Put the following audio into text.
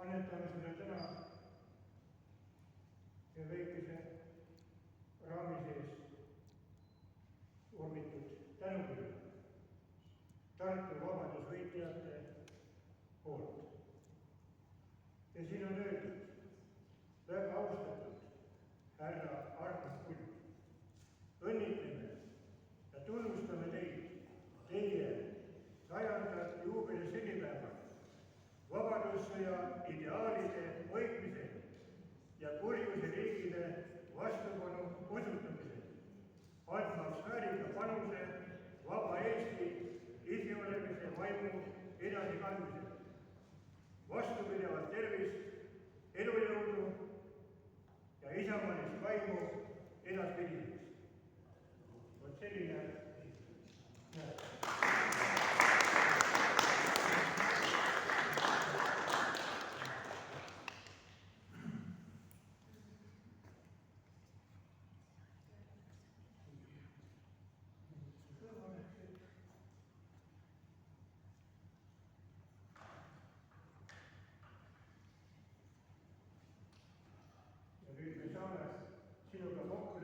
annetame sulle täna ja väikese raami sees vormitud tänukirja Tartu vabadusvõitlejate poolt. Ja siin on öeldud: väga austatud härra Arnold Kull, õnnitleme ja tunnustame teid teie 100. juubeli sünnipäeval vabadussõja ideaalide hoidmisel ja kurjuse riigile vastupanu osutamisel, andmaks väärika panuse vaba Eesti iseolemise vaimu edasikandmisel. Vastupidavat tervist, elujõudu ja isamaalist vaimu edaspidiseks. Vot selline sinuga kokku